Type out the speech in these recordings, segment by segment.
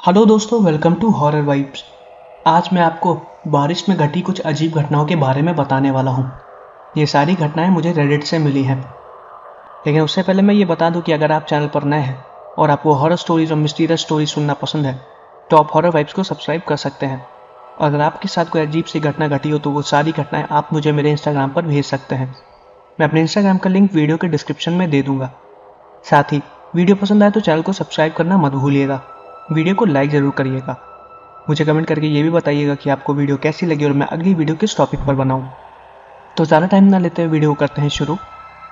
Hello दोस्तों, welcome to horror vibes. आज मैं आपको बारिश में घटी कुछ अजीब घटनाओं के बारे में बताने वाला हूँ। ये सारी घटनाएं मुझे रेडिट से मिली हैं। लेकिन उससे पहले मैं ये बता दूं कि अगर आप चैनल पर नए हैं और आपको हॉरर स्टोरीज और मिस्टीरियस स्टोरीज सुनना पसंद है तो आप हॉरर वाइब्स को सब्सक्राइब कर सकते हैं। और अगर आपके साथ कोई अजीब सी घटना घटी हो तो वो सारी घटनाएं आप मुझे मेरे इंस्टाग्राम पर भेज सकते हैं। मैं अपने इंस्टाग्राम का लिंक वीडियो के डिस्क्रिप्शन में दे दूंगा। साथ ही वीडियो पसंद आए तो चैनल को सब्सक्राइब करना मत भूलिएगा। वीडियो को लाइक ज़रूर करिएगा। मुझे कमेंट करके ये भी बताइएगा कि आपको वीडियो कैसी लगी और मैं अगली वीडियो किस टॉपिक पर बनाऊं। तो ज़्यादा टाइम ना लेते हुए वीडियो करते हैं शुरू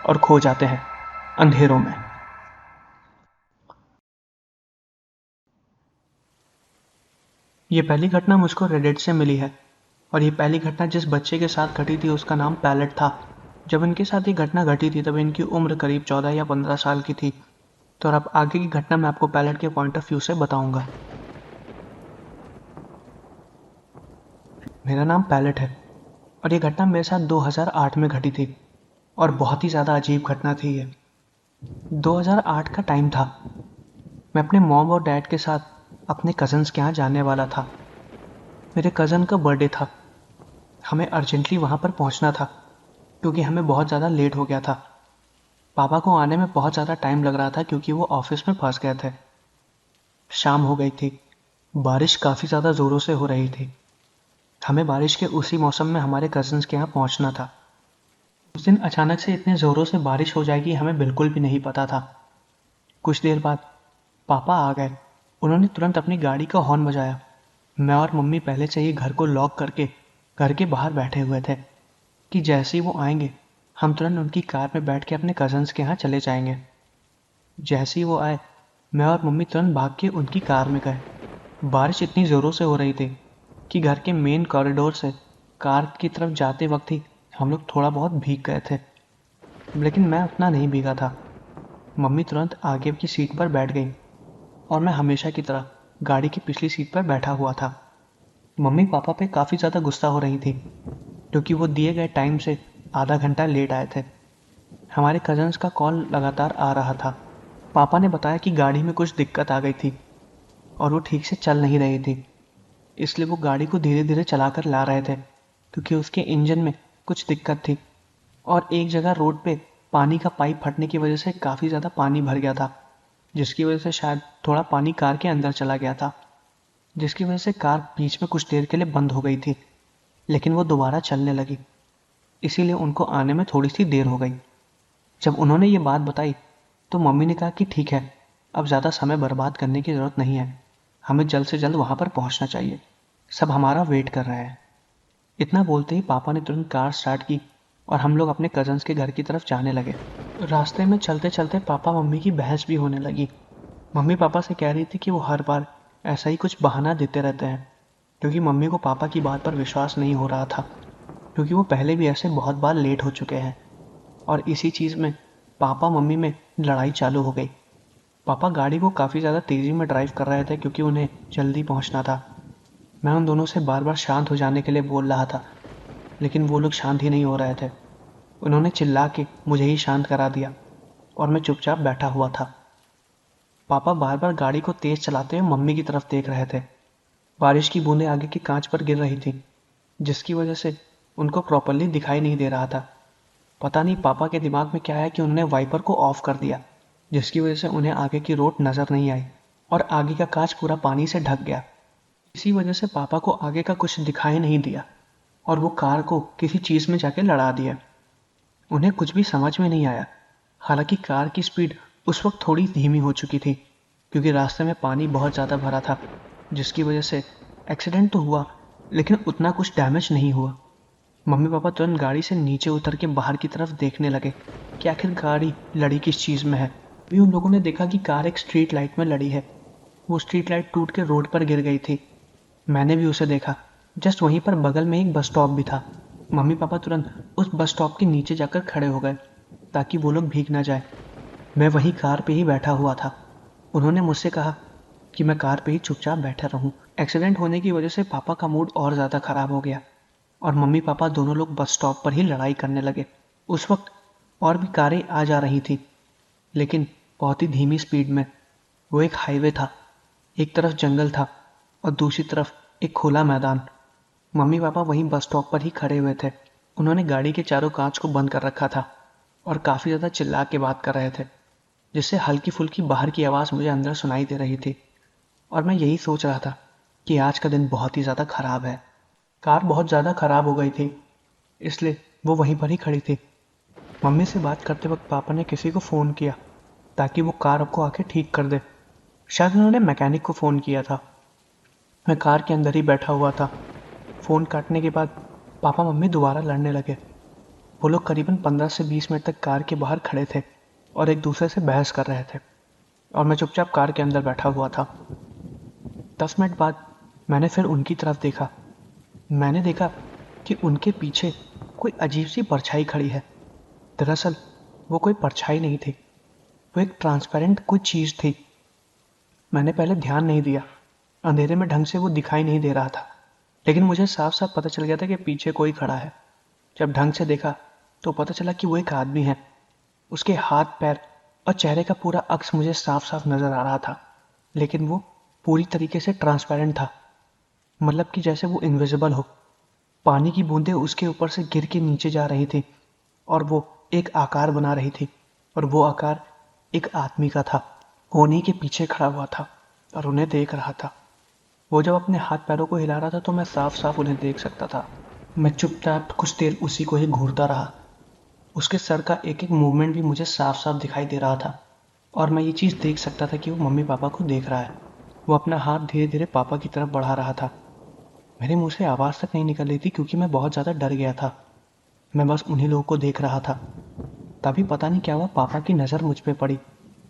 और खो जाते हैं अंधेरों में। ये पहली घटना मुझको रेडिट से मिली है और ये पहली घटना जिस बच्चे के साथ घटी थी उसका नाम पैलेट था। जब इनके साथ ये घटना घटी थी तब इनकी उम्र करीब 14 या 15 साल की थी। तो अब आगे की घटना मैं आपको पैलेट के पॉइंट ऑफ व्यू से बताऊंगा। मेरा नाम पैलेट है और ये घटना मेरे साथ 2008 में घटी थी और बहुत ही ज़्यादा अजीब घटना थी ये। 2008 का टाइम था। मैं अपने मॉम और डैड के साथ अपने कज़न्स के यहाँ जाने वाला था। मेरे कज़न का बर्थडे था। हमें अर्जेंटली वहाँ पर पहुँचना था क्योंकि हमें बहुत ज़्यादा लेट हो गया था। पापा को आने में बहुत ज़्यादा टाइम लग रहा था क्योंकि वो ऑफिस में फंस गए थे। शाम हो गई थी। बारिश काफ़ी ज़्यादा ज़ोरों से हो रही थी। हमें बारिश के उसी मौसम में हमारे कज़न्स के यहाँ पहुँचना था। उस दिन अचानक से इतने ज़ोरों से बारिश हो जाएगी हमें बिल्कुल भी नहीं पता था। कुछ देर बाद पापा आ गए। उन्होंने तुरंत अपनी गाड़ी का हॉर्न बजाया। मैं और मम्मी पहले से ही घर को लॉक करके घर के बाहर बैठे हुए थे कि जैसे ही वो आएंगे हम तुरंत उनकी कार में बैठ के अपने कज़न्स के यहाँ चले जाएंगे। जैसे ही वो आए मैं और मम्मी तुरंत भाग के उनकी कार में गए। बारिश इतनी ज़ोरों से हो रही थी कि घर के मेन कॉरिडोर से कार की तरफ जाते वक्त ही हम लोग थोड़ा बहुत भीग गए थे, लेकिन मैं उतना नहीं भीगा था। मम्मी तुरंत आगे की सीट पर बैठ गई और मैं हमेशा की तरह गाड़ी की पिछली सीट पर बैठा हुआ था। मम्मी पापा पे काफ़ी ज़्यादा गुस्सा हो रही थी क्योंकि वो दिए गए टाइम से आधा घंटा लेट आए थे। हमारे कज़न्स का कॉल लगातार आ रहा था। पापा ने बताया कि गाड़ी में कुछ दिक्कत आ गई थी और वो ठीक से चल नहीं रही थी, इसलिए वो गाड़ी को धीरे धीरे चलाकर ला रहे थे क्योंकि उसके इंजन में कुछ दिक्कत थी। और एक जगह रोड पे पानी का पाइप फटने की वजह से काफ़ी ज़्यादा पानी भर गया था, जिसकी वजह से शायद थोड़ा पानी कार के अंदर चला गया था, जिसकी वजह से कार बीच में कुछ देर के लिए बंद हो गई थी, लेकिन वो दोबारा चलने लगी। इसीलिए उनको आने में थोड़ी सी देर हो गई। जब उन्होंने ये बात बताई तो मम्मी ने कहा कि ठीक है, अब ज़्यादा समय बर्बाद करने की ज़रूरत नहीं है, हमें जल्द से जल्द वहाँ पर पहुँचना चाहिए, सब हमारा वेट कर रहे हैं। इतना बोलते ही पापा ने तुरंत कार स्टार्ट की और हम लोग अपने कज़न्स के घर की तरफ जाने लगे। रास्ते में चलते चलते पापा मम्मी की बहस भी होने लगी। मम्मी पापा से कह रही थी कि वो हर बार ऐसा ही कुछ बहाना देते रहते हैं, क्योंकि मम्मी को पापा की बात पर विश्वास नहीं हो रहा था, क्योंकि वो पहले भी ऐसे बहुत बार लेट हो चुके हैं। और इसी चीज़ में पापा मम्मी में लड़ाई चालू हो गई। पापा गाड़ी को काफ़ी ज़्यादा तेज़ी में ड्राइव कर रहे थे क्योंकि उन्हें जल्दी पहुंचना था। मैं उन दोनों से बार बार शांत हो जाने के लिए बोल रहा था, लेकिन वो लोग शांत ही नहीं हो रहे थे। उन्होंने चिल्ला के मुझे ही शांत करा दिया और मैं चुपचाप बैठा हुआ था। पापा बार बार गाड़ी को तेज चलाते हुए मम्मी की तरफ देख रहे थे। बारिश की बूंदें आगे की कांच पर गिर रही थी, जिसकी वजह से उनको प्रॉपरली दिखाई नहीं दे रहा था। पता नहीं पापा के दिमाग में क्या है कि उन्होंने वाइपर को ऑफ कर दिया, जिसकी वजह से उन्हें आगे की रोड नज़र नहीं आई और आगे का कांच पूरा पानी से ढक गया। इसी वजह से पापा को आगे का कुछ दिखाई नहीं दिया और वो कार को किसी चीज़ में जाके लड़ा दिया। उन्हें कुछ भी समझ में नहीं आया। हालांकि कार की स्पीड उस वक्त थोड़ी धीमी हो चुकी थी क्योंकि रास्ते में पानी बहुत ज़्यादा भरा था, जिसकी वजह से एक्सीडेंट तो हुआ लेकिन उतना कुछ डैमेज नहीं हुआ। मम्मी पापा तुरंत गाड़ी से नीचे उतर के बाहर की तरफ देखने लगे कि आखिर गाड़ी लड़ी किस चीज़ में है। भी उन लोगों ने देखा कि कार एक स्ट्रीट लाइट में लड़ी है। वो स्ट्रीट लाइट टूट के रोड पर गिर गई थी। मैंने भी उसे देखा। जस्ट वहीं पर बगल में एक बस स्टॉप भी था। मम्मी पापा तुरंत उस बस स्टॉप के नीचे जाकर खड़े हो गए ताकि वो लोग भीग ना जाए। मैं वहीं कार पे ही बैठा हुआ था। उन्होंने मुझसे कहा कि मैं कार पे ही चुपचाप बैठा रहूं। एक्सीडेंट होने की वजह से पापा का मूड और ज़्यादा ख़राब हो गया और मम्मी पापा दोनों लोग बस स्टॉप पर ही लड़ाई करने लगे। उस वक्त और भी कारें आ जा रही थी, लेकिन बहुत ही धीमी स्पीड में। वो एक हाईवे था, एक तरफ जंगल था और दूसरी तरफ एक खुला मैदान। मम्मी पापा वहीं बस स्टॉप पर ही खड़े हुए थे। उन्होंने गाड़ी के चारों कांच को बंद कर रखा था और काफ़ी ज़्यादा चिल्ला के बात कर रहे थे, जिससे हल्की फुल्की बाहर की आवाज़ मुझे अंदर सुनाई दे रही थी। और मैं यही सोच रहा था कि आज का दिन बहुत ही ज़्यादा ख़राब है। कार बहुत ज़्यादा ख़राब हो गई थी, इसलिए वो वहीं पर ही खड़ी थी। मम्मी से बात करते वक्त पापा ने किसी को फ़ोन किया ताकि वो कार को आके ठीक कर दे। शायद उन्होंने मैकेनिक को फ़ोन किया था। मैं कार के अंदर ही बैठा हुआ था। फ़ोन काटने के बाद पापा मम्मी दोबारा लड़ने लगे। वो लोग करीबन 15 से 20 मिनट तक कार के बाहर खड़े थे और एक दूसरे से बहस कर रहे थे, और मैं चुपचाप कार के अंदर बैठा हुआ था। 10 मिनट बाद मैंने फिर उनकी तरफ देखा। मैंने देखा कि उनके पीछे कोई अजीब सी परछाई खड़ी है। दरअसल वो कोई परछाई नहीं थी, वो एक ट्रांसपेरेंट कोई चीज़ थी। मैंने पहले ध्यान नहीं दिया, अंधेरे में ढंग से वो दिखाई नहीं दे रहा था, लेकिन मुझे साफ साफ पता चल गया था कि पीछे कोई खड़ा है। जब ढंग से देखा तो पता चला कि वो एक आदमी है। उसके हाथ पैर और चेहरे का पूरा अक्स मुझे साफ साफ नजर आ रहा था, लेकिन वो पूरी तरीके से ट्रांसपेरेंट था। मतलब कि जैसे वो इनविजिबल हो। पानी की बूंदें उसके ऊपर से गिर के नीचे जा रही थी और वो एक आकार बना रही थी, और वो आकार एक आदमी का था। वो उन्हीं के पीछे खड़ा हुआ था और उन्हें देख रहा था। वो जब अपने हाथ पैरों को हिला रहा था तो मैं साफ साफ उन्हें देख सकता था। मैं चुपचाप कुछ देर उसी को ही घूरता रहा। उसके सर का एक एक मूवमेंट भी मुझे साफ साफ दिखाई दे रहा था, और मैं ये चीज़ देख सकता था कि वो मम्मी पापा को देख रहा है। वो अपना हाथ धीरे धीरे पापा की तरफ बढ़ा रहा था। मेरे मुंह से आवाज़ तक नहीं निकल रही थी क्योंकि मैं बहुत ज़्यादा डर गया था। मैं बस उन्हीं लोगों को देख रहा था। तभी पता नहीं क्या हुआ, पापा की नज़र मुझ पे पड़ी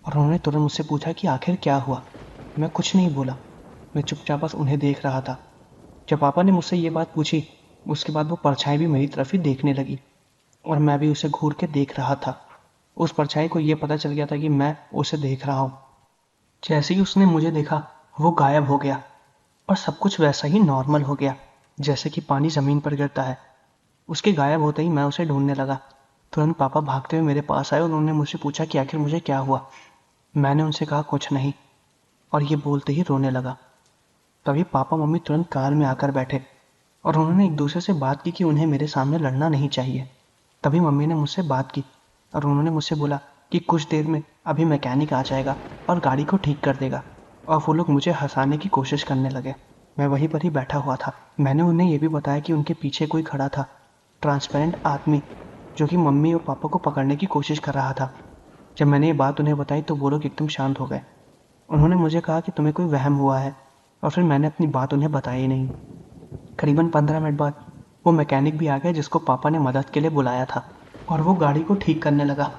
और उन्होंने तुरंत मुझसे पूछा कि आखिर क्या हुआ। मैं कुछ नहीं बोला, मैं चुपचाप बस उन्हें देख रहा था। जब पापा ने मुझसे ये बात पूछी, उसके बाद वो परछाई भी मेरी तरफ ही देखने लगी और मैं भी उसे घूर के देख रहा था। उस परछाई को ये पता चल गया था कि मैं उसे देख रहा हूँ। जैसे ही उसने मुझे देखा, वो गायब हो गया और सब कुछ वैसा ही नॉर्मल हो गया, जैसे कि पानी ज़मीन पर गिरता है। उसके गायब होते ही मैं उसे ढूंढने लगा। तुरंत पापा भागते हुए मेरे पास आए और उन्होंने मुझसे पूछा कि आखिर मुझे क्या हुआ। मैंने उनसे कहा कुछ नहीं, और ये बोलते ही रोने लगा। तभी पापा मम्मी तुरंत कार में आकर बैठे और उन्होंने एक दूसरे से बात की कि उन्हें मेरे सामने लड़ना नहीं चाहिए। तभी मम्मी ने मुझसे बात की और उन्होंने मुझसे बोला कि कुछ देर में अभी मैकेनिक आ जाएगा और गाड़ी को ठीक कर देगा, और वो लोग मुझे हंसाने की कोशिश करने लगे। मैं वहीं पर ही बैठा हुआ था। मैंने उन्हें यह भी बताया कि उनके पीछे कोई खड़ा था, ट्रांसपेरेंट आदमी, जो कि मम्मी और पापा को पकड़ने की कोशिश कर रहा था। जब मैंने ये बात उन्हें बताई तो वो लोग एकदम शांत हो गए। उन्होंने मुझे कहा कि तुम्हें कोई वहम हुआ है, और फिर मैंने अपनी बात उन्हें बताई नहीं। करीबन 15 मिनट बाद वो मैकेनिक भी आ गया जिसको पापा ने मदद के लिए बुलाया था, और वो गाड़ी को ठीक करने लगा।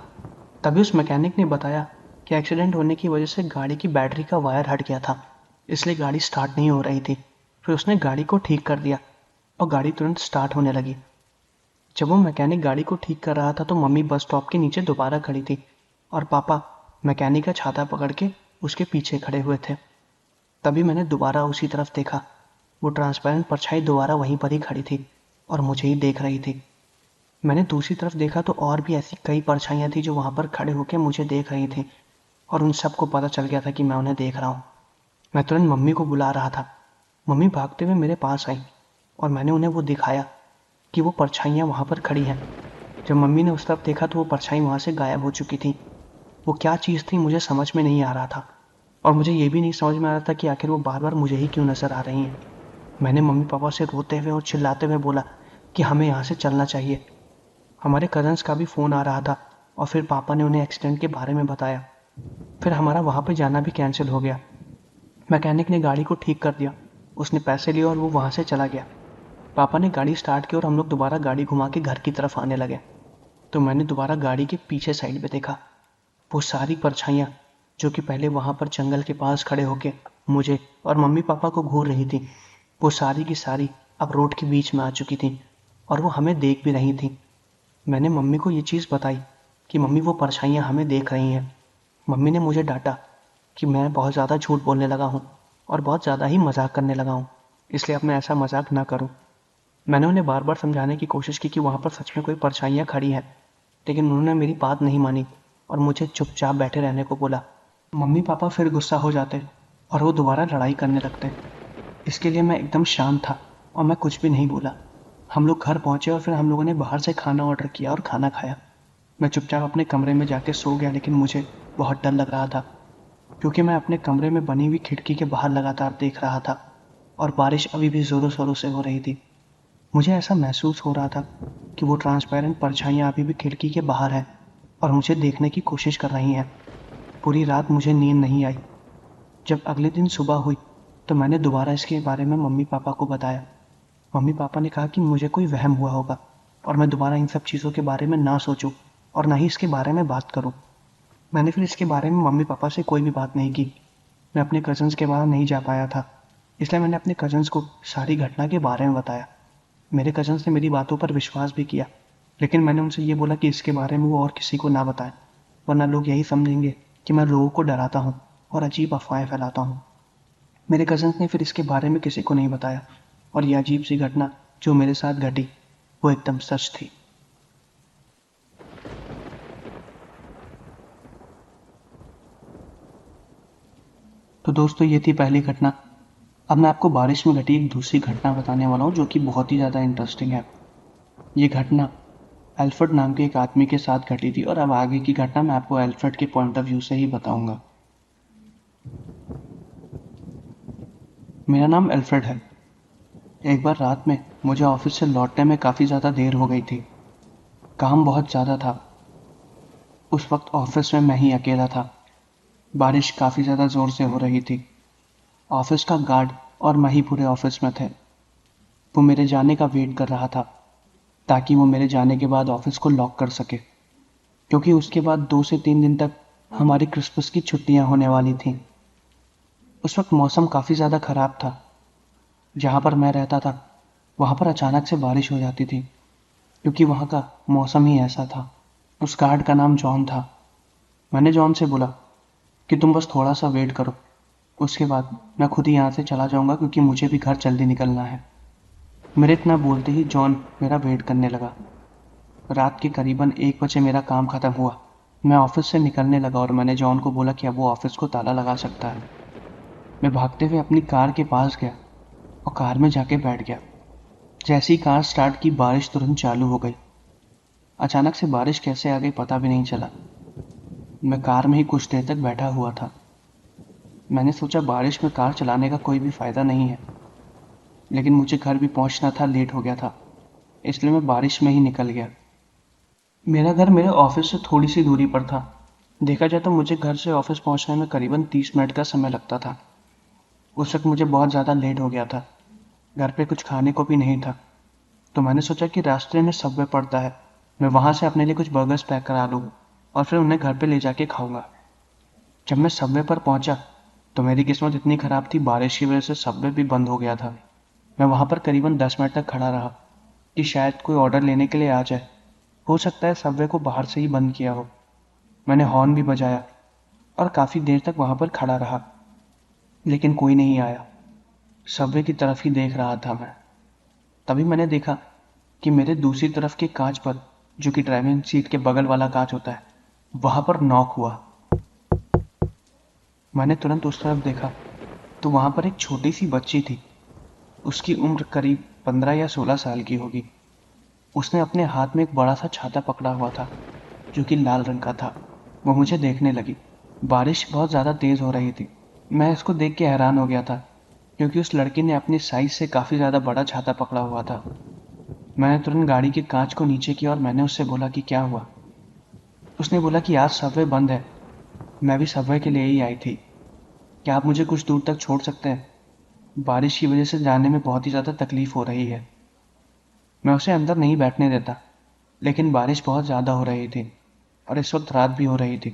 तभी उस मैकेनिक ने बताया कि एक्सीडेंट होने की वजह से गाड़ी की बैटरी का वायर हट गया था, इसलिए गाड़ी स्टार्ट नहीं हो रही थी। फिर उसने गाड़ी को ठीक कर दिया और गाड़ी तुरंत स्टार्ट होने लगी। जब वो मैकेनिक गाड़ी को ठीक कर रहा था तो मम्मी बस स्टॉप के नीचे दोबारा खड़ी थी और पापा मैकेनिक का छाता पकड़ के उसके पीछे खड़े हुए थे। तभी मैंने दोबारा उसी तरफ देखा। वो ट्रांसपेरेंट परछाई दोबारा वहीं पर ही खड़ी थी और मुझे ही देख रही थी। मैंने दूसरी तरफ देखा तो और भी ऐसी कई परछाइयाँ थी जो वहाँ पर खड़े होकर मुझे देख रही थी, और उन सबको पता चल गया था कि मैं उन्हें देख रहा हूँ। मैं तुरंत मम्मी को बुला रहा था। मम्मी भागते हुए मेरे पास आई और मैंने उन्हें वो दिखाया कि वो परछाइयाँ वहाँ पर खड़ी हैं। जब मम्मी ने उस तरफ देखा तो वो परछाई वहाँ से गायब हो चुकी थी। वो क्या चीज़ थी मुझे समझ में नहीं आ रहा था, और मुझे ये भी नहीं समझ में आ रहा था कि आखिर वो बार बार मुझे ही क्यों नज़र आ रही हैं। मैंने मम्मी पापा से रोते हुए और चिल्लाते हुए बोला कि हमें यहाँ से चलना चाहिए। हमारे कज़न्स का भी फ़ोन आ रहा था और फिर पापा ने उन्हें एक्सीडेंट के बारे में बताया। फिर हमारा वहाँ पे जाना भी कैंसिल हो गया। मैकेनिक ने गाड़ी को ठीक कर दिया, उसने पैसे लिए और वो वहाँ से चला गया। पापा ने गाड़ी स्टार्ट की और हम लोग दोबारा गाड़ी घुमा के घर की तरफ आने लगे। तो मैंने दोबारा गाड़ी के पीछे साइड पे देखा। वो सारी परछाइयाँ जो कि पहले वहाँ पर जंगल के पास खड़े होके मुझे और मम्मी पापा को घूर रही थी, वो सारी की सारी अब रोड के बीच में आ चुकी थी और वो हमें देख भी रही थी। मैंने मम्मी को ये चीज़ बताई कि मम्मी वो परछाइयाँ हमें देख रही हैं। मम्मी ने मुझे डांटा कि मैं बहुत ज़्यादा झूठ बोलने लगा हूँ और बहुत ज़्यादा ही मजाक करने लगा हूँ, इसलिए अब मैं ऐसा मजाक ना करूँ। मैंने उन्हें बार बार समझाने की कोशिश की कि वहाँ पर सच में कोई परछाइयाँ खड़ी हैं, लेकिन उन्होंने मेरी बात नहीं मानी और मुझे चुपचाप बैठे रहने को बोला। मम्मी पापा फिर गुस्सा हो जाते और वो दोबारा लड़ाई करने लगते। इसके लिए मैं एकदम शांत था और मैं कुछ भी नहीं बोला। हम लोग घर पहुंचे और फिर हम लोगों ने बाहर से खाना ऑर्डर किया और खाना खाया। मैं चुपचाप अपने कमरे में जाके सो गया, लेकिन मुझे बहुत डर लग रहा था क्योंकि मैं अपने कमरे में बनी हुई खिड़की के बाहर लगातार देख रहा था और बारिश अभी भी ज़ोरों शोरों से हो रही थी। मुझे ऐसा महसूस हो रहा था कि वो ट्रांसपेरेंट परछाइयाँ अभी भी खिड़की के बाहर हैं और मुझे देखने की कोशिश कर रही हैं। पूरी रात मुझे नींद नहीं आई। जब अगले दिन सुबह हुई तो मैंने दोबारा इसके बारे में मम्मी पापा को बताया। मम्मी पापा ने कहा कि मुझे कोई वहम हुआ होगा और मैं दोबारा इन सब चीज़ों के बारे में ना सोचूं और ना ही इसके बारे में बात करूं। मैंने फिर इसके बारे में मम्मी पापा से कोई भी बात नहीं की। मैं अपने कज़न्स के बाहर नहीं जा पाया था, इसलिए मैंने अपने कज़न्स को सारी घटना के बारे में बताया। मेरे कज़न्स ने मेरी बातों पर विश्वास भी किया, लेकिन मैंने उनसे ये बोला कि इसके बारे में वो और किसी को ना बताएं, वरना लोग यही समझेंगे कि मैं लोगों को डराता हूँ और अजीब अफवाहें फैलाता हूँ। मेरे कज़न्स ने फिर इसके बारे में किसी को नहीं बताया और ये अजीब सी घटना जो मेरे साथ घटी वो एकदम सच थी। तो दोस्तों, ये थी पहली घटना। अब मैं आपको बारिश में घटी एक दूसरी घटना बताने वाला हूँ जो कि बहुत ही ज़्यादा इंटरेस्टिंग है। ये घटना एल्फ्रेड नाम के एक आदमी के साथ घटी थी और अब आगे की घटना मैं आपको एल्फ्रेड के पॉइंट ऑफ व्यू से ही बताऊंगा। मेरा नाम एल्फ्रेड है। एक बार रात में मुझे ऑफिस से लौटने में काफ़ी ज़्यादा देर हो गई थी। काम बहुत ज़्यादा था। उस वक्त ऑफिस में मैं ही अकेला था। बारिश काफ़ी ज़्यादा ज़ोर से हो रही थी। ऑफिस का गार्ड और मैं ही पूरे ऑफिस में थे। वो मेरे जाने का वेट कर रहा था ताकि वो मेरे जाने के बाद ऑफिस को लॉक कर सके, क्योंकि उसके बाद 2 से 3 दिन तक हमारी क्रिसमस की छुट्टियां होने वाली थीं। उस वक्त मौसम काफ़ी ज़्यादा ख़राब था। जहाँ पर मैं रहता था वहाँ पर अचानक से बारिश हो जाती थी, क्योंकि वहाँ का मौसम ही ऐसा था। उस गार्ड का नाम जॉन था। मैंने जॉन से बोला कि तुम बस थोड़ा सा वेट करो, उसके बाद मैं खुद ही यहाँ से चला जाऊँगा, क्योंकि मुझे भी घर जल्दी निकलना है। मेरे इतना बोलते ही जॉन मेरा वेट करने लगा। रात के करीबन 1 बजे मेरा काम ख़त्म हुआ। मैं ऑफिस से निकलने लगा और मैंने जॉन को बोला कि अब वो ऑफिस को ताला लगा सकता है। मैं भागते हुए अपनी कार के पास गया और कार में जाके बैठ गया। जैसे ही कार स्टार्ट की बारिश तुरंत चालू हो गई। अचानक से बारिश कैसे आ गई पता भी नहीं चला। मैं कार में ही कुछ देर तक बैठा हुआ था। मैंने सोचा बारिश में कार चलाने का कोई भी फ़ायदा नहीं है, लेकिन मुझे घर भी पहुंचना था, लेट हो गया था, इसलिए मैं बारिश में ही निकल गया। मेरा घर मेरे ऑफिस से थोड़ी सी दूरी पर था। देखा जाए तो मुझे घर से ऑफिस पहुंचने में करीबन 30 मिनट का समय लगता था। उस वक्त मुझे बहुत ज़्यादा लेट हो गया था। घर पे कुछ खाने को भी नहीं था, तो मैंने सोचा कि रास्ते में सबवे पड़ता है, मैं वहाँ से अपने लिए कुछ बर्गर्स पैक करा लूँ और फिर उन्हें घर पे ले जाके खाऊंगा। जब मैं सबवे पर पहुंचा तो मेरी किस्मत इतनी ख़राब थी, बारिश की वजह से सबवे भी बंद हो गया था। मैं वहाँ पर करीबन 10 मिनट तक खड़ा रहा कि शायद कोई ऑर्डर लेने के लिए आ जाए। हो सकता है सबवे को बाहर से ही बंद किया हो। मैंने हॉर्न भी बजाया और काफ़ी देर तक वहाँ पर खड़ा रहा, लेकिन कोई नहीं आया। सबवे की तरफ ही देख रहा था मैं। तभी मैंने देखा कि मेरे दूसरी तरफ के कांच पर, जो कि ड्राइविंग सीट के बगल वाला कांच होता है, वहाँ पर नॉक हुआ। मैंने तुरंत उस तरफ देखा तो वहाँ पर एक छोटी सी बच्ची थी। उसकी उम्र करीब 15 या 16 साल की होगी। उसने अपने हाथ में एक बड़ा सा छाता पकड़ा हुआ था, जो कि लाल रंग का था। वो मुझे देखने लगी। बारिश बहुत ज़्यादा तेज़ हो रही थी। मैं इसको देख के हैरान हो गया था, क्योंकि उस लड़की ने अपनी साइज से काफ़ी ज़्यादा बड़ा छाता पकड़ा हुआ था। मैंने तुरंत गाड़ी के कांच को नीचे किया और मैंने उससे बोला कि क्या हुआ। उसने बोला कि आज सबवे बंद है, मैं भी सबवे के लिए ही आई थी, क्या आप मुझे कुछ दूर तक छोड़ सकते हैं? बारिश की वजह से जाने में बहुत ही ज़्यादा तकलीफ़ हो रही है। मैं उसे अंदर नहीं बैठने देता, लेकिन बारिश बहुत ज़्यादा हो रही थी और इस वक्त रात भी हो रही थी,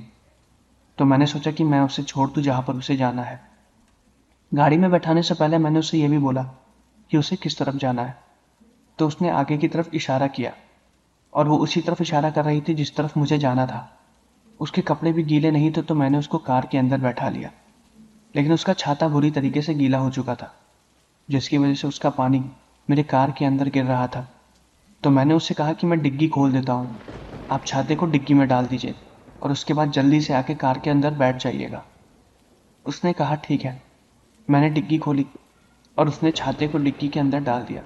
तो मैंने सोचा कि मैं उसे छोड़ दूँ जहाँ पर उसे जाना है। गाड़ी में बैठाने से पहले मैंने उससे ये भी बोला कि उसे किस तरफ जाना है, तो उसने आगे की तरफ इशारा किया और वो उसी तरफ इशारा कर रही थी जिस तरफ मुझे जाना था। उसके कपड़े भी गीले नहीं थे, तो मैंने उसको कार के अंदर बैठा लिया, लेकिन उसका छाता बुरी तरीके से गीला हो चुका था, जिसकी वजह से उसका पानी मेरे कार के अंदर गिर रहा था। तो मैंने उससे कहा कि मैं डिग्गी खोल देता हूँ, आप छाते को डिग्गी में डाल दीजिए और उसके बाद जल्दी से आके कार के अंदर बैठ जाइएगा। उसने कहा ठीक है। मैंने डिग्गी खोली और उसने छाते को डिग्गी के अंदर डाल दिया।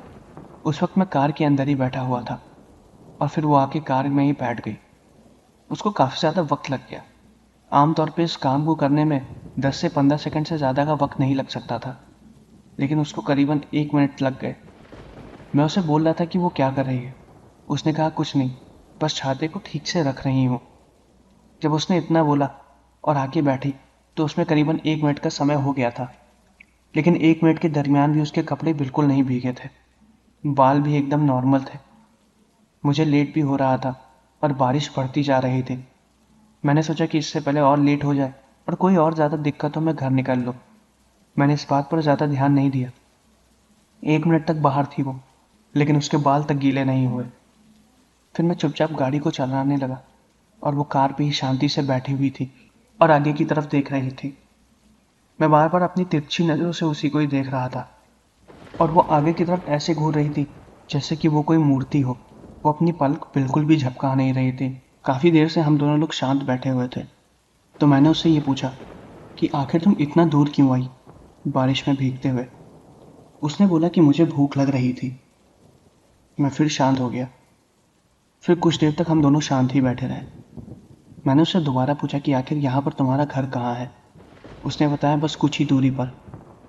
उस वक्त मैं कार के अंदर ही बैठा हुआ था और फिर वो आके कार में ही बैठ गई। उसको काफ़ी ज़्यादा वक्त लग गया। आमतौर पे इस काम को करने में 10 से 15 सेकंड से ज़्यादा का वक्त नहीं लग सकता था, लेकिन उसको करीबन 1 मिनट लग गए। मैं उसे बोल रहा था कि वो क्या कर रही है। उसने कहा कुछ नहीं, बस छाते को ठीक से रख रही हूँ। जब उसने इतना बोला और आके बैठी तो उसमें करीबन 1 मिनट का समय हो गया था, लेकिन 1 मिनट के दरमियान भी उसके कपड़े बिल्कुल नहीं भीगे थे, बाल भी एकदम नॉर्मल थे। मुझे लेट भी हो रहा था और बारिश बढ़ती जा रही थी। मैंने सोचा कि इससे पहले और लेट हो जाए और कोई और ज़्यादा दिक्कत हो मैं घर निकल लूँ। मैंने इस बात पर ज़्यादा ध्यान नहीं दिया। 1 मिनट तक बाहर थी वो, लेकिन उसके बाल तक गीले नहीं हुए। फिर मैं चुपचाप गाड़ी को चलाने लगा और वो कार पे ही शांति से बैठी हुई थी और आगे की तरफ देख रही थी। मैं बार बार अपनी तिरछी नज़रों से उसी को ही देख रहा था और वो आगे की तरफ ऐसे घूर रही थी जैसे कि वो कोई मूर्ति हो। वो अपनी पलक बिल्कुल भी झपका नहीं रही थी। काफ़ी देर से हम दोनों लोग शांत बैठे हुए थे, तो मैंने उससे ये पूछा कि आखिर तुम इतना दूर क्यों आई बारिश में भीगते हुए। उसने बोला कि मुझे भूख लग रही थी। मैं फिर शांत हो गया। फिर कुछ देर तक हम दोनों शांत ही बैठे रहे। मैंने उससे दोबारा पूछा कि आखिर यहाँ पर तुम्हारा घर कहाँ है। उसने बताया बस कुछ ही दूरी पर,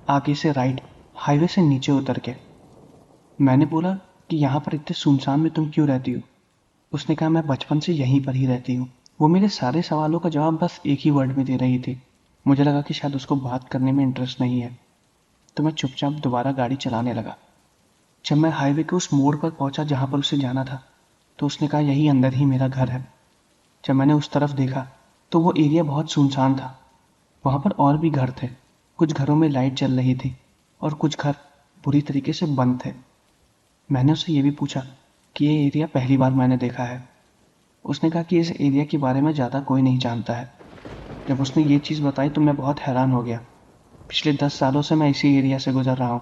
आगे से राइट, हाईवे से नीचे उतर के। मैंने बोला कि यहाँ पर इतने सुनसान में तुम क्यों रहती हो। उसने कहा मैं बचपन से यहीं पर ही रहती हूँ। वो मेरे सारे सवालों का जवाब बस एक ही वर्ड में दे रही थी। मुझे लगा कि शायद उसको बात करने में इंटरेस्ट नहीं है, तो मैं चुपचाप दोबारा गाड़ी चलाने लगा। जब मैं हाईवे के उस मोड़ पर पहुंचा जहाँ पर उसे जाना था, तो उसने कहा यही अंदर ही मेरा घर है। जब मैंने उस तरफ देखा तो वो एरिया बहुत सुनसान था। वहाँ पर और भी घर थे। कुछ घरों में लाइट जल रही थी और कुछ घर बुरी तरीके से बंद थे। मैंने उससे ये भी पूछा कि ये एरिया पहली बार मैंने देखा है। उसने कहा कि इस एरिया के बारे में ज़्यादा कोई नहीं जानता है। जब उसने ये चीज़ बताई तो मैं बहुत हैरान हो गया। पिछले 10 सालों से मैं इसी एरिया से गुजर रहा हूँ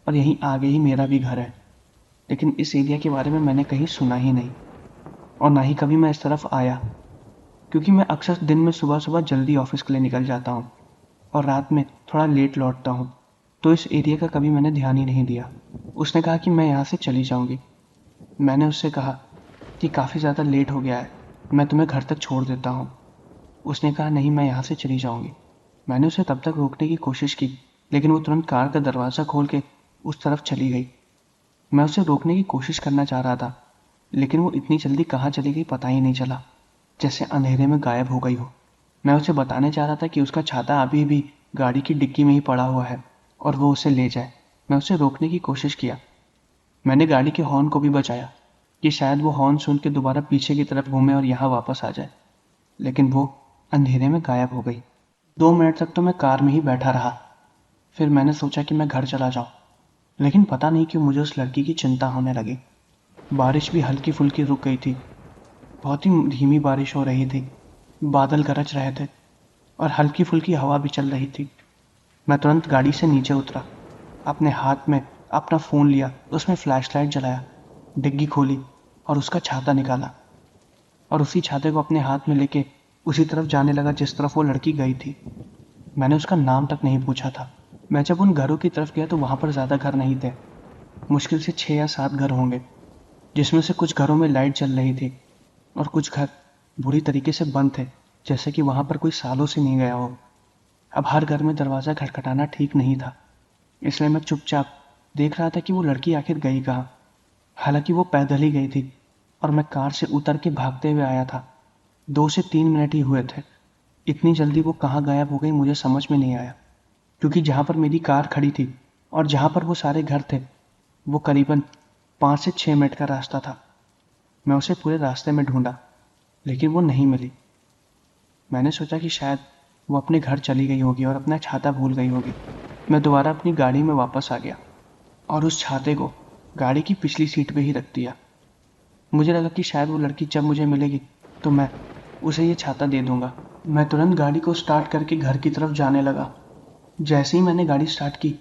और यहीं आगे ही मेरा भी घर है, लेकिन इस एरिया के बारे में मैंने कहीं सुना ही नहीं और ना ही कभी मैं इस तरफ आया, क्योंकि मैं अक्सर दिन में सुबह सुबह जल्दी ऑफिस के लिए निकल जाता हूँ और रात में थोड़ा लेट लौटता हूँ, तो इस एरिया का कभी मैंने ध्यान ही नहीं दिया। उसने कहा कि मैं यहाँ से चली जाऊँगी। मैंने उससे कहा कि काफ़ी ज़्यादा लेट हो गया है, मैं तुम्हें घर तक छोड़ देता हूँ। उसने कहा नहीं, मैं यहाँ से चली जाऊँगी। मैंने उसे तब तक रोकने की कोशिश की, लेकिन वो तुरंत कार का दरवाज़ा खोल के उस तरफ चली गई। मैं उसे रोकने की कोशिश करना चाह रहा था, लेकिन वो इतनी जल्दी कहाँ चली गई पता ही नहीं चला, जैसे अंधेरे में गायब हो गई हो। मैं उसे बताने चाह रहा था कि उसका छाता अभी भी गाड़ी की डिक्की में ही पड़ा हुआ है और वो उसे ले जाए। मैं उसे रोकने की कोशिश किया। मैंने गाड़ी के हॉर्न को भी बचाया कि शायद वो हॉर्न सुन के दोबारा पीछे की तरफ घूमे और यहाँ वापस आ जाए, लेकिन वो अंधेरे में गायब हो गई। 2 मिनट तक तो मैं कार में ही बैठा रहा। फिर मैंने सोचा कि मैं घर चला जाऊं, लेकिन पता नहीं क्यों मुझे उस लड़की की चिंता होने लगी। बारिश भी हल्की फुल्की रुक गई थी। बहुत ही धीमी बारिश हो रही थी। बादल गरज रहे थे और हल्की फुल्की हवा भी चल रही थी। मैं तुरंत गाड़ी से नीचे उतरा, अपने हाथ में अपना फ़ोन लिया, उसमें फ्लैशलाइट जलाया, डिग्गी खोली और उसका छाता निकाला और उसी छाते को अपने हाथ में लेके उसी तरफ जाने लगा जिस तरफ वो लड़की गई थी। मैंने उसका नाम तक नहीं पूछा था। मैं जब उन घरों की तरफ गया तो वहाँ पर ज़्यादा घर नहीं थे। मुश्किल से 6 या 7 घर होंगे, जिसमें से कुछ घरों में लाइट जल रही थी और कुछ घर बुरी तरीके से बंद थे, जैसे कि वहाँ पर कोई सालों से नहीं गया हो। अब हर घर में दरवाज़ा खटखटाना ठीक नहीं था, इसलिए मैं चुपचाप देख रहा था कि वो लड़की आखिर गई कहाँ। हालांकि वो पैदल ही गई थी और मैं कार से उतर के भागते हुए आया था। 2 से 3 मिनट ही हुए थे। इतनी जल्दी वो कहाँ गायब हो गई मुझे समझ में नहीं आया, क्योंकि जहाँ पर मेरी कार खड़ी थी और जहाँ पर वो सारे घर थे वो करीबन 5 से 6 मिनट का रास्ता था। मैं उसे पूरे रास्ते में ढूंढा, लेकिन वो नहीं मिली। मैंने सोचा कि शायद वो अपने घर चली गई होगी और अपना छाता भूल गई होगी। मैं दोबारा अपनी गाड़ी में वापस आ गया और उस छाते को गाड़ी की पिछली सीट पे ही रख दिया। मुझे लगा कि शायद वो लड़की जब मुझे मिलेगी तो मैं उसे ये छाता दे दूंगा। मैं तुरंत गाड़ी को स्टार्ट करके घर की तरफ जाने लगा। जैसे ही मैंने गाड़ी स्टार्ट की,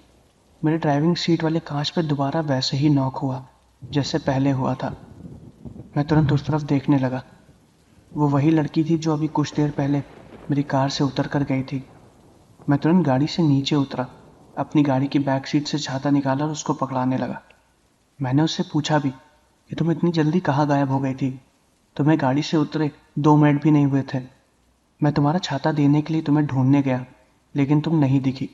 मेरे ड्राइविंग सीट वाले कांच पे दोबारा वैसे ही नॉक हुआ जैसे पहले हुआ था। मैं तुरंत उस तरफ देखने लगा। वो वही लड़की थी जो अभी कुछ देर पहले मेरी कार से उतर कर गई थी। मैं तुरंत गाड़ी से नीचे उतरा अपनी गाड़ी की बैक सीट से छाता निकाला और उसको पकड़ाने लगा। मैंने उससे पूछा भी कि तुम इतनी जल्दी कहाँ गायब हो गई थी? तुम्हें गाड़ी से उतरे 2 मिनट भी नहीं हुए थे। मैं तुम्हारा छाता देने के लिए तुम्हें ढूंढने गया, लेकिन तुम नहीं दिखी।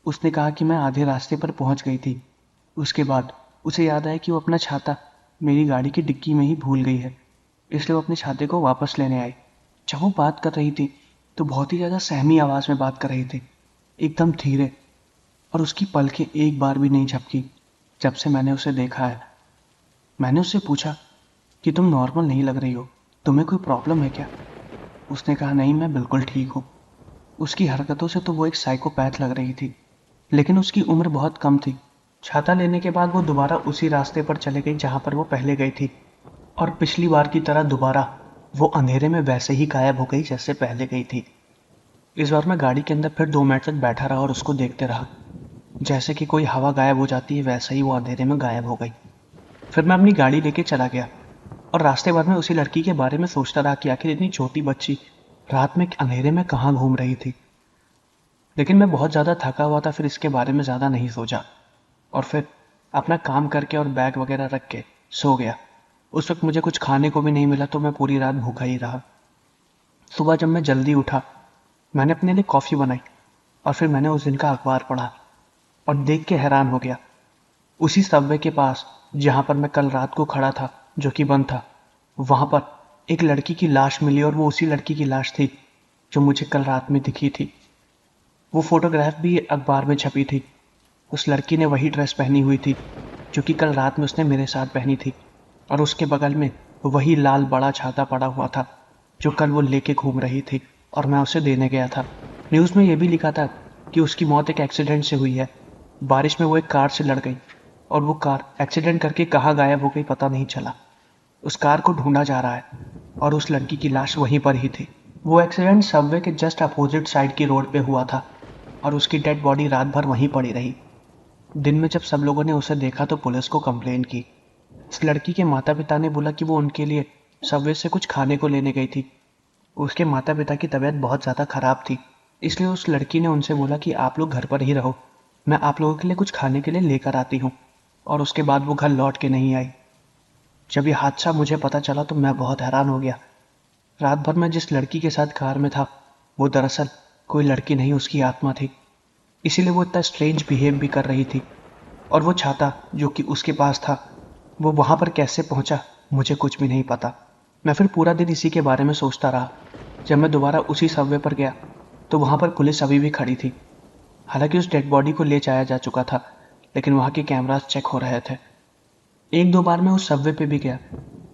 उसने कहा कि मैं आधे रास्ते पर पहुंच गई थी। उसके बाद उसे याद आया कि वो अपना छाता मेरी गाड़ी की डिक्की में ही भूल गई है, इसलिए वो अपने छाते को वापस लेने आई। जब वो बात कर रही थी तो बहुत ही ज़्यादा सहमी आवाज़ में बात कर रही थी, एकदम धीरे, और उसकी पलकें एक बार भी नहीं झपकी जब से मैंने उसे देखा है। मैंने उससे पूछा कि तुम नॉर्मल नहीं लग रही हो, तुम्हें कोई प्रॉब्लम है क्या? उसने कहा नहीं, मैं बिल्कुल ठीक हूँ। उसकी हरकतों से तो वो एक साइकोपैथ लग रही थी, लेकिन उसकी उम्र बहुत कम थी। छाता लेने के बाद वो दोबारा उसी रास्ते पर चले गई जहाँ पर वो पहले गई थी, और पिछली बार की तरह दोबारा वो अंधेरे में वैसे ही गायब हो गई जैसे पहले गई थी। इस बार मैं गाड़ी के अंदर फिर 2 मिनट तक बैठा रहा और उसको देखते रहा। जैसे कि कोई हवा गायब हो जाती है वैसे ही वो अंधेरे में गायब हो गई। फिर मैं अपनी गाड़ी लेके चला गया और रास्ते भर में उसी लड़की के बारे में सोचता रहा कि आखिर इतनी छोटी बच्ची रात में अंधेरे में कहाँ घूम रही थी। लेकिन मैं बहुत ज़्यादा थका हुआ था, फिर इसके बारे में ज़्यादा नहीं सोचा और फिर अपना काम करके और बैग वगैरह रख के सो गया। उस वक्त मुझे कुछ खाने को भी नहीं मिला तो मैं पूरी रात भूखा ही रहा। सुबह जब मैं जल्दी उठा, मैंने अपने लिए कॉफ़ी बनाई और फिर मैंने उस दिन का अखबार पढ़ा और देख के हैरान हो गया। उसी सबवे के पास जहाँ पर मैं कल रात को खड़ा था, जो कि बंद था, वहाँ पर एक लड़की की लाश मिली और वो उसी लड़की की लाश थी जो मुझे कल रात में दिखी थी। वो फोटोग्राफ भी अखबार में छपी थी। उस लड़की ने वही ड्रेस पहनी हुई थी जो कि कल रात में उसने मेरे साथ पहनी थी, और उसके बगल में वही लाल बड़ा छाता पड़ा हुआ था जो कल वो लेके घूम रही थी और मैं उसे देने गया था। न्यूज़ में यह भी लिखा था कि उसकी मौत एक एक्सीडेंट से हुई है। बारिश में वो एक कार से लड़ गई और वो कार एक्सीडेंट करके कहाँ गायब हो गई पता नहीं चला। उस कार को ढूंढा जा रहा है और उस लड़की की लाश वहीं पर ही थी। वो एक्सीडेंट सबवे के जस्ट अपोजिट साइड की रोड पे हुआ था और उसकी डेड बॉडी रात भर वहीं पड़ी रही। दिन में जब सब लोगों ने उसे देखा तो पुलिस को कंप्लेन की। इस लड़की के माता पिता ने बोला कि वो उनके लिए सबवे से कुछ खाने को लेने गई थी। उसके माता पिता की तबीयत बहुत ज़्यादा ख़राब थी, इसलिए उस लड़की ने उनसे बोला कि आप लोग घर पर ही रहो, मैं आप लोगों के लिए कुछ खाने के लिए लेकर आती हूँ। और उसके बाद वो घर लौट के नहीं आई। जब ये हादसा मुझे पता चला तो मैं बहुत हैरान हो गया। रात भर मैं जिस लड़की के साथ कार में था वो दरअसल कोई लड़की नहीं, उसकी आत्मा थी। इसीलिए वो इतना स्ट्रेंज बिहेव भी कर रही थी। और वो छाता जो कि उसके पास था वो वहाँ पर कैसे पहुँचा मुझे कुछ भी नहीं पता। मैं फिर पूरा दिन इसी के बारे में सोचता रहा। जब मैं दोबारा उसी सबवे पर गया तो वहाँ पर पुलिस अभी भी खड़ी थी। हालांकि उस डेड बॉडी को ले जाया जा चुका था, लेकिन वहाँ के कैमरास चेक हो रहे थे। एक दो बार मैं उस सबवे पे भी गया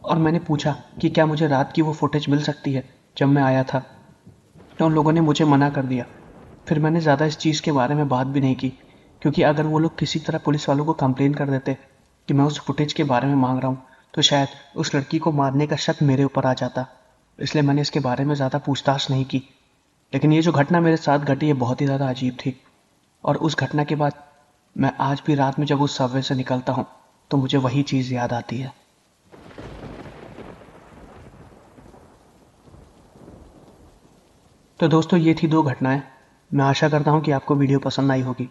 और मैंने पूछा कि क्या मुझे रात की वो फुटेज मिल सकती है जब मैं आया था, तो उन लोगों ने मुझे मना कर दिया। फिर मैंने ज़्यादा इस चीज़ के बारे में बात भी नहीं की, क्योंकि अगर वो लोग किसी तरह पुलिस वालों को कंप्लेन कर देते कि मैं उस फुटेज के बारे में मांग रहा हूँ तो शायद उस लड़की को मारने का शक मेरे ऊपर आ जाता। इसलिए मैंने इसके बारे में ज़्यादा पूछताछ नहीं की। लेकिन ये जो घटना मेरे साथ घटी ये बहुत ही ज़्यादा अजीब थी, और उस घटना के बाद मैं आज भी रात में जब उस सबवे से निकलता हूँ तो मुझे वही चीज़ याद आती है। तो दोस्तों ये थी 2 घटनाएं। मैं आशा करता हूँ कि आपको वीडियो पसंद आई होगी।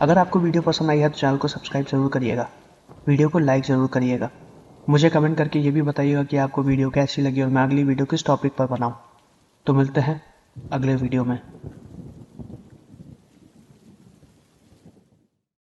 अगर आपको वीडियो पसंद आई है तो चैनल को सब्सक्राइब ज़रूर करिएगा, वीडियो को लाइक ज़रूर करिएगा। मुझे कमेंट करके ये भी बताइएगा कि आपको वीडियो कैसी लगी और मैं अगली वीडियो किस टॉपिक पर बनाऊँ। तो मिलते हैं अगले वीडियो में।